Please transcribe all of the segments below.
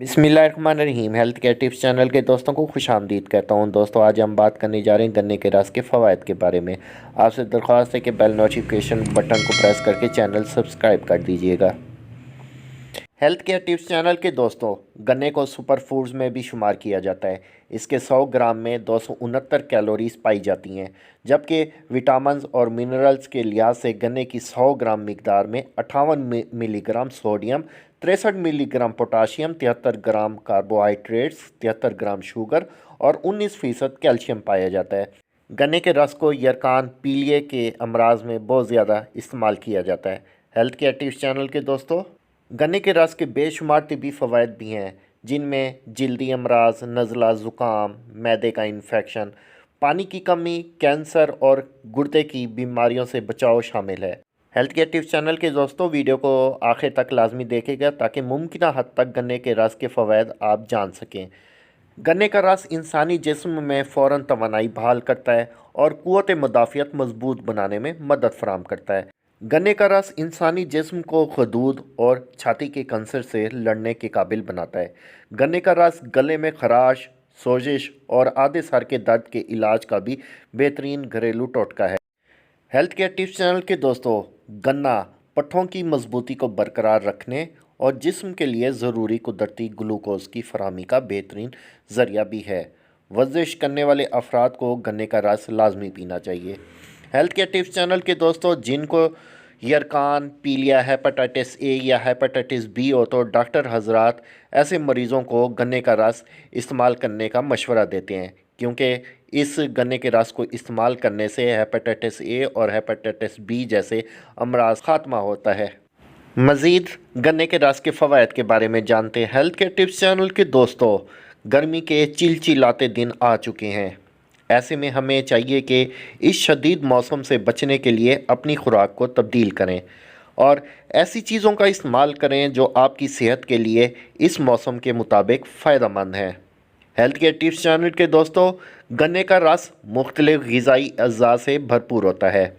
बिस्मिल्लाहिर्रहमानिर्रहीम। Health care tips channel के दोस्तों को खुश आमदीद कहता हूँ। दोस्तों, आज हम बात करने जा रहे हैं गन्ने के रस के फ़वाइद के बारे में। आपसे दरख्वास्त है कि बेल नोटिफिकेशन बटन को प्रेस करके चैनल सब्सक्राइब कर दीजिएगा। हेल्थ केयर टिप्स चैनल के दोस्तों, गन्ने को सुपर फूड्स में भी शुमार किया जाता है। इसके 100 ग्राम में 269 कैलोरीज पाई जाती हैं, जबकि विटामिन्स और मिनरल्स के लिहाज से गन्ने की 100 ग्राम मिकदार में 58 मिलीग्राम सोडियम, 63 मिलीग्राम पोटाशियम, 73 ग्राम कार्बोहाइड्रेट्स, 73 ग्राम शुगर और 19% कैल्शियम पाया जाता है। गन्ने के रस को यरकान पीलिए के अमराज में बहुत ज़्यादा इस्तेमाल किया जाता है। हेल्थ केयर टिप्स चैनल के दोस्तों, गन्ने के रस के बेशुमार तिब्बी फ़वाइद भी हैं, जिनमें जल्दी अमराज, नज़ला, ज़ुकाम, मैदे का इन्फेक्शन, पानी की कमी, कैंसर और गुर्दे की बीमारियों से बचाव शामिल है। हेल्थ केयर टिप्स चैनल के दोस्तों, वीडियो को आखिर तक लाजमी देखेगा ताकि मुमकिन हद तक गन्ने के रस के फ़वाइद आप जान सकें। गन्ने का रस इंसानी जिस्म में फ़ौरन तवानाई बहाल करता है और क़ुव्वत मुदाफ़ियत मजबूत बनाने में मदद फ़राहम करता है। गन्ने का रस इंसानी जिस्म को खदूद और छाती के कैंसर से लड़ने के काबिल बनाता है। गन्ने का रस गले में खराश, सोजिश और आधे सर के दर्द के इलाज का भी बेहतरीन घरेलू टोटका है। हेल्थ केयर टिप्स चैनल के दोस्तों, गन्ना पट्ठों की मजबूती को बरकरार रखने और जिस्म के लिए ज़रूरी कुदरती ग्लूकोज की फराहमी का बेहतरीन ज़रिया भी है। वर्जिश करने वाले अफराद को गन्ने का रस लाजमी पीना चाहिए। हेल्थ केयर टिप्स चैनल के दोस्तों, जिनको यरकान, पीलिया, हेपेटाइटिस ए या हेपेटाइटिस बी हो तो डॉक्टर हजरात ऐसे मरीज़ों को गन्ने का रस इस्तेमाल करने का मशवरा देते हैं, क्योंकि इस गन्ने के रस को इस्तेमाल करने से हेपेटाइटिस ए और हेपेटाइटिस बी जैसे अमराज ख़ात्मा होता है। मज़ीद गन्ने के रस के फ़वाइद के बारे में जानते हैं। हेल्थ केयर टिप्स चैनल के दोस्तों, गर्मी के चिलचिलाते दिन आ चुके हैं। ऐसे में हमें चाहिए कि इस शदीद मौसम से बचने के लिए अपनी खुराक को तब्दील करें और ऐसी चीज़ों का इस्तेमाल करें जो आपकी सेहत के लिए इस मौसम के मुताबिक फ़ायदेमंद हैं। हेल्थ केयर टिप्स चैनल के दोस्तों, गन्ने का रस मुख्तलिफ़ ग़िज़ाई अज़्ज़ा से भरपूर होता है,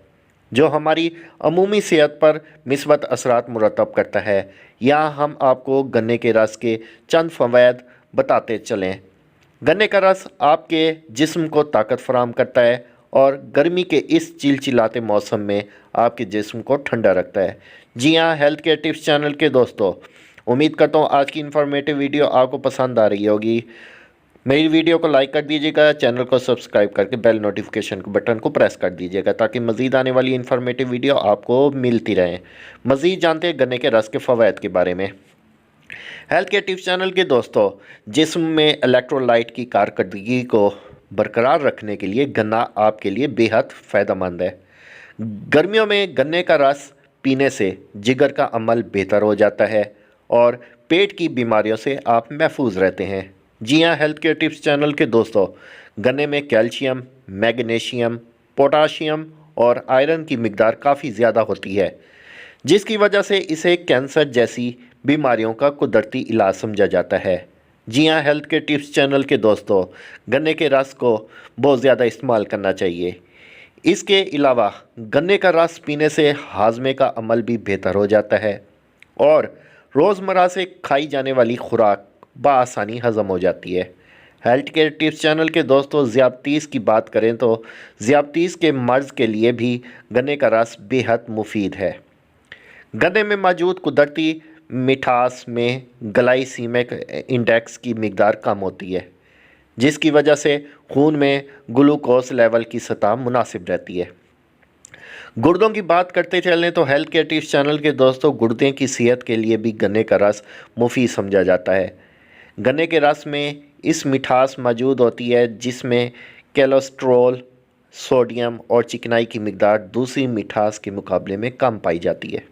जो हमारी अमूमी सेहत पर मिस्बत असरात मुरतब करता है। यहाँ हम आपको गन्ने के रस के चंद फ़वाइद बताते चलें। गन्ने का रस आपके जिस्म को ताकत फराहम करता है और गर्मी के इस चिलचिलाते मौसम में आपके जिस्म को ठंडा रखता है। जी हाँ, हेल्थ केयर टिप्स चैनल के दोस्तों, उम्मीद करता हूँ आज की इन्फॉर्मेटिव वीडियो आपको पसंद आ रही होगी। मेरी वीडियो को लाइक कर दीजिएगा, चैनल को सब्सक्राइब करके बेल नोटिफिकेशन बटन को प्रेस कर दीजिएगा ताकि मज़ीद आने वाली इन्फॉर्मेटिव वीडियो आपको मिलती रहें। मज़ीद जानते हैं गन्ने के रस के फ़वाइद के बारे में। हेल्थ केयर टिप्स चैनल के दोस्तों, जिस्म में इलेक्ट्रोलाइट की कारकर्दगी को बरकरार रखने के लिए गन्ना आपके लिए बेहद फ़ायदेमंद है। गर्मियों में गन्ने का रस पीने से जिगर का अमल बेहतर हो जाता है और पेट की बीमारियों से आप महफूज रहते हैं। जी हाँ, हेल्थ केयर टिप्स चैनल के दोस्तों, गन्ने में कैल्शियम, मैग्नीशियम, पोटाशियम और आयरन की मिकदार काफ़ी ज़्यादा होती है, जिसकी वजह से इसे कैंसर जैसी बीमारियों का कुदरती इलाज समझा जाता है। जी हाँ, हेल्थ केयर टिप्स चैनल के दोस्तों, गन्ने के रस को बहुत ज़्यादा इस्तेमाल करना चाहिए। इसके अलावा गन्ने का रस पीने से हाजमे का अमल भी बेहतर हो जाता है और रोज़मर्रा से खाई जाने वाली खुराक बआसानी हज़म हो जाती है। हेल्थ केयर टिप्स चैनल के दोस्तों, ज़ियाबतीस की बात करें तो ज़ियाबतीस के मर्ज़ के लिए भी गन्ने का रस बेहद मुफीद है। गन्ने में मौजूद कुदरती मिठास में ग्लाइसीमिक इंडेक्स की मिकदार कम होती है, जिसकी वजह से खून में ग्लूकोज लेवल की सतह मुनासिब रहती है। गुर्दों की बात करते चलें तो हेल्थ केयर टिप्स चैनल के दोस्तों, गुर्दे की सेहत के लिए भी गन्ने का रस मुफीद समझा जाता है। गन्ने के रस में इस मिठास मौजूद होती है जिसमें कोलेस्ट्रॉल, सोडियम और चिकनाई की मिकदार दूसरी मिठास के मुकाबले में कम पाई जाती है।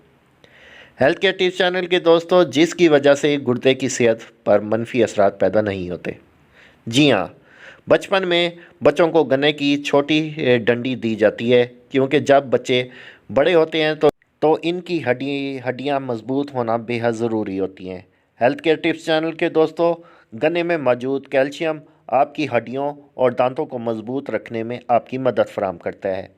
हेल्थ केयर टिप्स चैनल के दोस्तों, जिसकी वजह से गुर्दे की सेहत पर मनफी असरात पैदा नहीं होते। जी हाँ, बचपन में बच्चों को गन्ने की छोटी डंडी दी जाती है, क्योंकि जब बच्चे बड़े होते हैं तो इनकी हड्डियाँ मजबूत होना बेहद ज़रूरी होती हैं। हेल्थ केयर टिप्स चैनल के दोस्तों, गन्ने में मौजूद कैल्शियम आपकी हड्डियों और दांतों को मजबूत रखने में आपकी मदद फराहम करता है।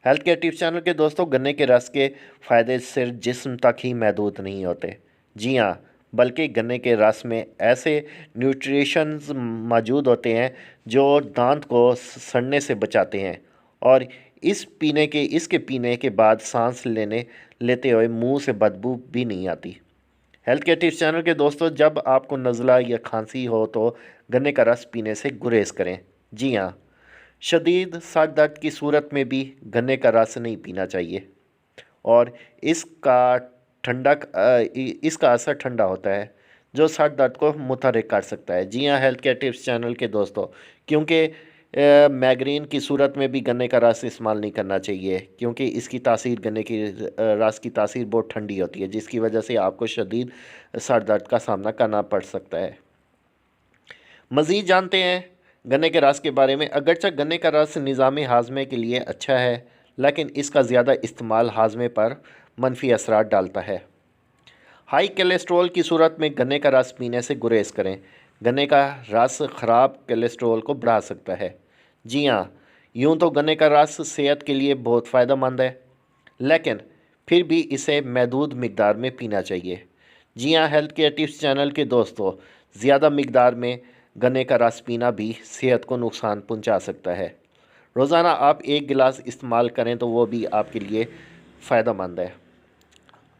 हेल्थ केयर टिप्स चैनल के दोस्तों, गन्ने के रस के फ़ायदे सिर्फ जिस्म तक ही महदूद नहीं होते। जी हाँ, बल्कि गन्ने के रस में ऐसे न्यूट्रिशंस मौजूद होते हैं जो दांत को सड़ने से बचाते हैं और इसके पीने के बाद सांस लेते हुए मुंह से बदबू भी नहीं आती। हेल्थ केयर टिप्स चैनल के दोस्तों, जब आपको नज़ला या खांसी हो तो गन्ने का रस पीने से गुरेज करें। जी हाँ, शदीद सर दर्द की सूरत में भी गन्ने का रस नहीं पीना चाहिए और इसका असर ठंडा होता है जो सर दर्द को मुतहर्रिक कर सकता है। जी हाँ हेल्थ केयर टिप्स चैनल के दोस्तों, क्योंकि माइग्रेन की सूरत में भी गन्ने का रस इस्तेमाल नहीं करना चाहिए, क्योंकि इसकी तासीर गन्ने की रस की तासीर बहुत ठंडी होती है, जिसकी वजह से आपको शदीद सर दर्द का सामना करना पड़ सकता है। मज़ीद जानते हैं गन्ने के रस के बारे में। अगरचे गन्ने का रस निज़ाम हाजमे के लिए अच्छा है, लेकिन इसका ज़्यादा इस्तेमाल हाजमे पर मनफी असरात डालता है। हाई कोलेस्ट्रॉल की सूरत में गन्ने का रस पीने से गुरेज करें। गन्ने का रस ख़राब कोलेस्ट्रॉल को बढ़ा सकता है। जी हाँ, यूँ तो गन्ने का रस सेहत के लिए बहुत फ़ायदेमंद है, लेकिन फिर भी इसे महदूद मिकदार में पीना चाहिए। जी हाँ हेल्थ केयर टिप्स चैनल के दोस्तों, ज़्यादा मिकदार में गन्ने का रस पीना भी सेहत को नुकसान पहुँचा सकता है। रोज़ाना आप 1 गिलास इस्तेमाल करें तो वो भी आपके लिए फ़ायदेमंद है।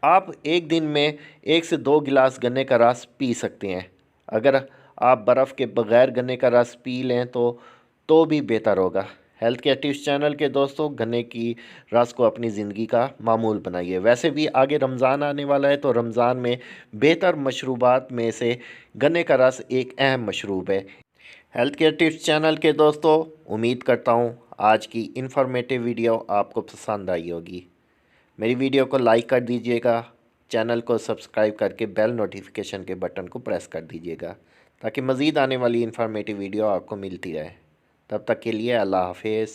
आप एक दिन में 1 से 2 गिलास गन्ने का रस पी सकते हैं। अगर आप बर्फ़ के बग़ैर गन्ने का रस पी लें तो भी बेहतर होगा। हेल्थ केयर टिप्स चैनल के दोस्तों, गन्ने की रस को अपनी ज़िंदगी का मामूल बनाइए। वैसे भी आगे रमज़ान आने वाला है, तो रमज़ान में बेहतर मशरूबात में से गन्ने का रस एक अहम मशरूब है। हेल्थ केयर टिप्स चैनल के दोस्तों, उम्मीद करता हूँ आज की इन्फॉर्मेटिव वीडियो आपको पसंद आई होगी। मेरी वीडियो को लाइक कर दीजिएगा, चैनल को सब्सक्राइब करके बेल नोटिफिकेशन के बटन को प्रेस कर दीजिएगा, ताकि मज़ीद आने वाली इन्फॉर्मेटिव वीडियो आपको मिलती रहे। तब तक के लिए अल्लाह हाफिज़।